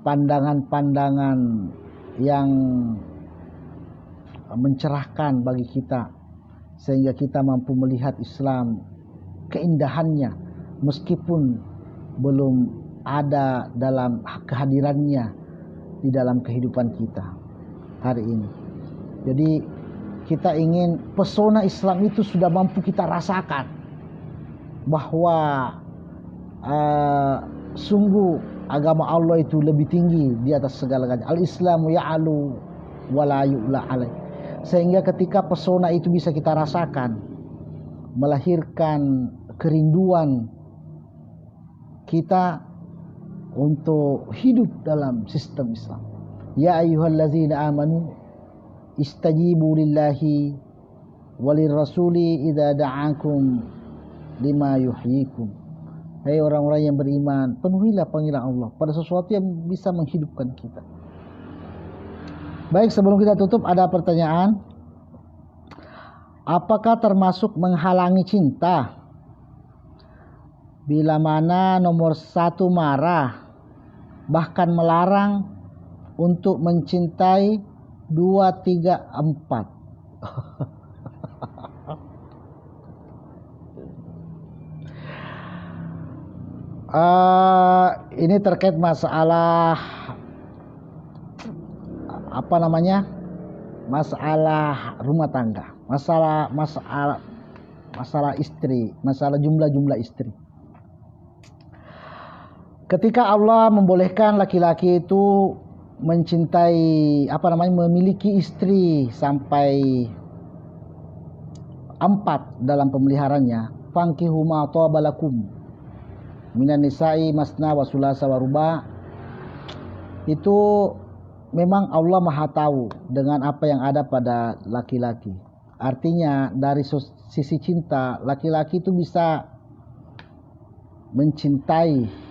pandangan-pandangan yang mencerahkan bagi kita, sehingga kita mampu melihat Islam keindahannya meskipun belum ada dalam kehadirannya di dalam kehidupan kita hari ini. Jadi kita ingin pesona Islam itu sudah mampu kita rasakan, bahwa sungguh agama Allah itu lebih tinggi di atas segala-galanya. Al-Islamu ya'lu wa la yu'la alaih. Sehingga ketika pesona itu bisa kita rasakan, melahirkan kerinduan kita untuk hidup dalam sistem Islam. Ya ayyuhallazina amanu istajibu lillahi walir rasuli idza da'akum lima yuhyikum. Hai orang-orang yang beriman, penuhilah panggilan Allah pada sesuatu yang bisa menghidupkan kita. Baik, sebelum kita tutup ada pertanyaan. Apakah termasuk menghalangi cinta bila mana nomor 1 marah, bahkan melarang untuk mencintai 2, 3, 4? Ini terkait masalah masalah rumah tangga, masalah istri, masalah jumlah istri. Ketika Allah membolehkan laki-laki itu mencintai memiliki istri sampai 4 dalam pemeliharaannya, fankihu ma thaba lakum minan nisa'i masna wa sulasa wa ruba', itu memang Allah Maha tahu dengan apa yang ada pada laki-laki. Artinya dari sisi cinta, laki-laki itu bisa mencintai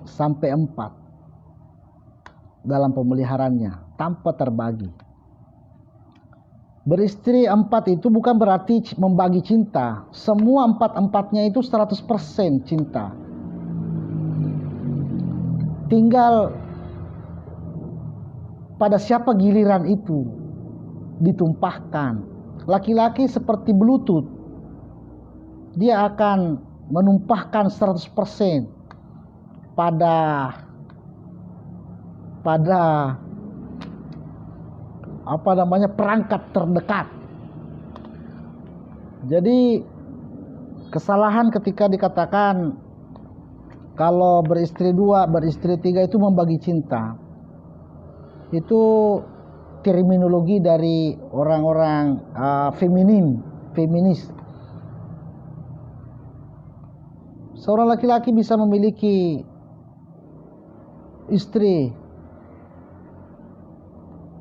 sampai 4 dalam pemeliharaannya tanpa terbagi. Beristri 4 itu bukan berarti membagi cinta. Semua 4-4-nya itu 100% cinta. Tinggal pada siapa giliran itu ditumpahkan. Laki-laki seperti bluetooth, dia akan menumpahkan 100% pada perangkat terdekat. Jadi kesalahan ketika dikatakan kalau beristri 2, beristri 3 itu membagi cinta. Itu terminologi dari orang-orang feminis. Seorang laki-laki bisa memiliki istri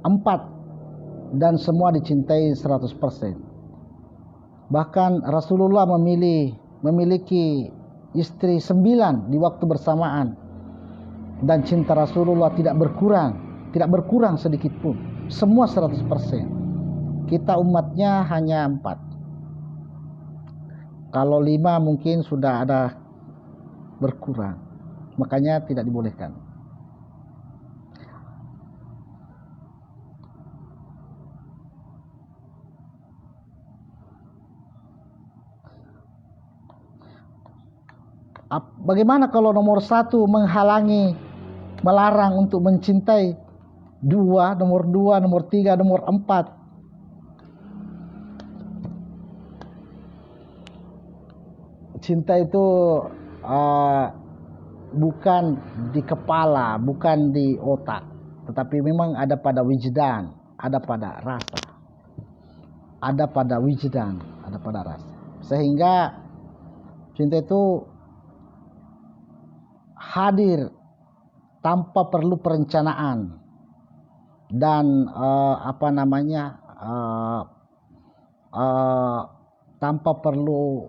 4 dan semua dicintai 100%. Bahkan Rasulullah memiliki istri 9 di waktu bersamaan, dan cinta Rasulullah tidak berkurang sedikit pun. Semua 100%. Kita umatnya hanya 4. Kalau 5 mungkin sudah ada berkurang. Makanya tidak dibolehkan. Bagaimana kalau nomor 1 melarang untuk mencintai nomor 2, nomor 3, nomor 4? Cinta itu bukan di kepala, bukan di otak, tetapi memang ada pada wijdan, ada pada rasa. Ada pada wijdan, ada pada rasa. Sehingga cinta itu hadir tanpa perlu perencanaan dan tanpa perlu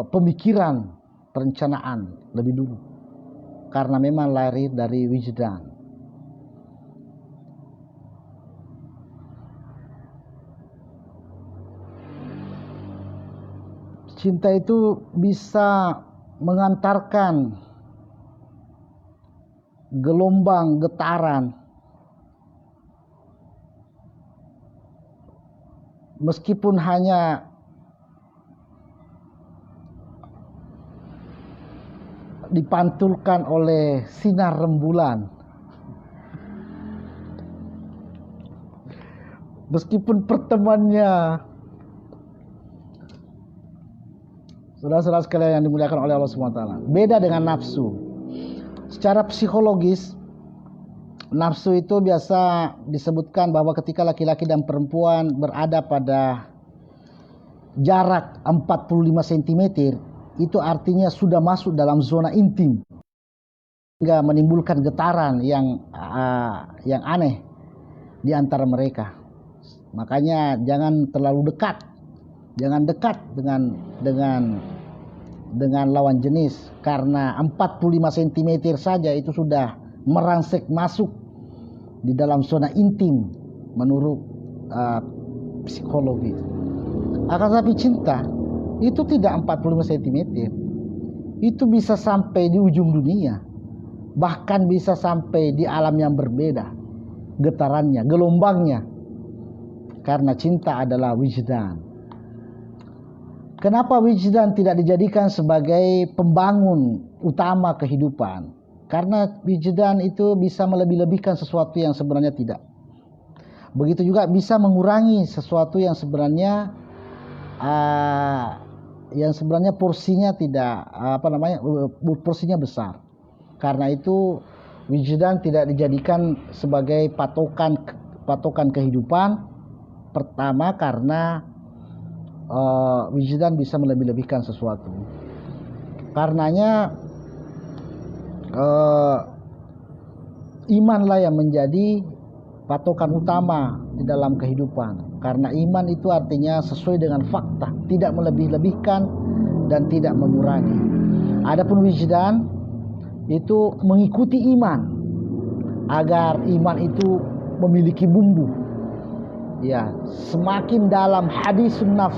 pemikiran, perencanaan lebih dulu, karena memang lahir dari wijdan. Cinta itu bisa mengantarkan gelombang getaran, meskipun hanya dipantulkan oleh sinar rembulan, meskipun pertemuannya, saudara-saudara sekalian yang dimuliakan oleh Allah SWT, beda dengan nafsu. Secara psikologis, nafsu itu biasa disebutkan bahwa ketika laki-laki dan perempuan berada pada jarak 45 cm, itu artinya sudah masuk dalam zona intim, hingga menimbulkan getaran yang aneh di antara mereka. Makanya jangan terlalu dekat, jangan dekat dengan lawan jenis, karena 45 cm saja itu sudah merangsek masuk di dalam zona intim menurut psikologi. Akan tetapi cinta itu tidak 45 cm, itu bisa sampai di ujung dunia, bahkan bisa sampai di alam yang berbeda getarannya, gelombangnya, karena cinta adalah wijdan. Kenapa wijdan tidak dijadikan sebagai pembangun utama kehidupan? Karena wijdan itu bisa melebih-lebihkan sesuatu yang sebenarnya tidak. Begitu juga bisa mengurangi sesuatu yang sebenarnya yang sebenarnya porsinya tidak porsinya besar. Karena itu wijdan tidak dijadikan sebagai patokan kehidupan. Pertama karena wijdan bisa melebih-lebihkan sesuatu. Karenanya imanlah yang menjadi patokan utama di dalam kehidupan. Karena iman itu artinya sesuai dengan fakta, tidak melebih-lebihkan dan tidak mengurangi. Adapun wijdan itu mengikuti iman agar iman itu memiliki bumbu. Ya, semakin dalam hadisun nafs,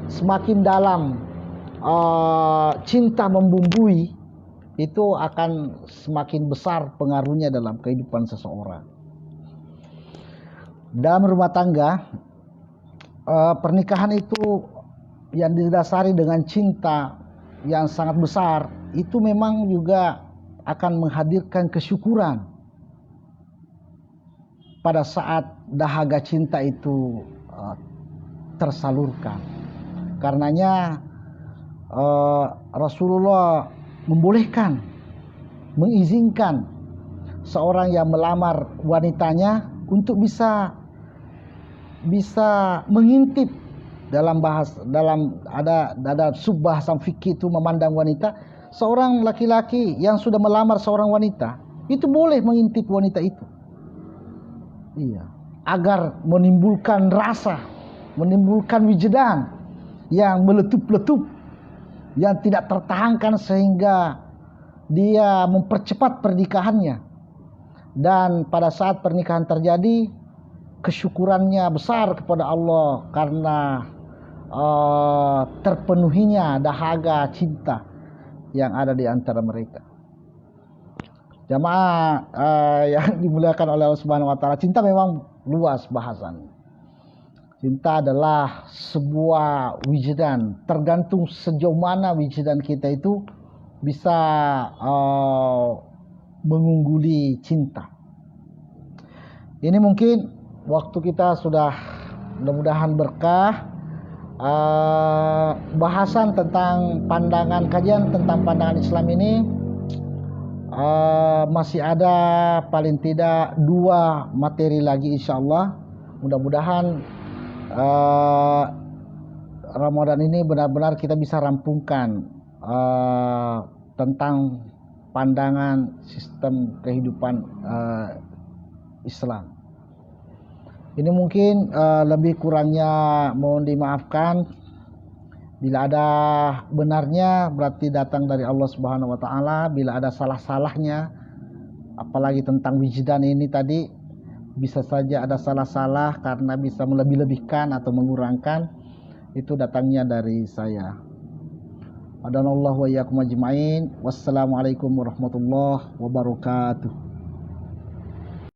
semakin dalam cinta membumbui, itu akan semakin besar pengaruhnya dalam kehidupan seseorang. Dalam rumah tangga, pernikahan itu yang didasari dengan cinta yang sangat besar, itu memang juga akan menghadirkan kesyukuran pada saat dahaga cinta itu tersalurkan. Karenanya Rasulullah membolehkan, mengizinkan seorang yang melamar wanitanya untuk bisa mengintip ada subbahasan fikih itu memandang wanita. Seorang laki-laki yang sudah melamar seorang wanita itu boleh mengintip wanita itu. Iya, agar menimbulkan rasa, menimbulkan wijdan yang meletup-letup, yang tidak tertahankan sehingga dia mempercepat pernikahannya. Dan pada saat pernikahan terjadi, kesyukurannya besar kepada Allah karena terpenuhinya dahaga cinta yang ada di antara mereka. Jamaah yang dimuliakan oleh Allah Subhanahu wa taala, cinta memang luas bahasan. Cinta adalah sebuah wijdan, tergantung sejauh mana wijdan kita itu bisa mengungguli cinta. Ini mungkin waktu kita sudah mudah-mudahan berkah. Bahasan tentang kajian tentang pandangan Islam ini masih ada paling tidak 2 materi lagi insyaallah. Mudah-mudahan Ramadan ini benar-benar kita bisa rampungkan tentang pandangan sistem kehidupan Islam. Ini mungkin lebih kurangnya mohon dimaafkan. Bila ada benarnya berarti datang dari Allah Subhanahu wa taala. Bila ada salah-salahnya, apalagi tentang wijdan ini tadi, bisa saja ada salah-salah karena bisa melebih-lebihkan atau mengurangkan, itu datangnya dari saya. Adanallahu wa iyyakum ajmain. Wassalamualaikum warahmatullahi wabarakatuh.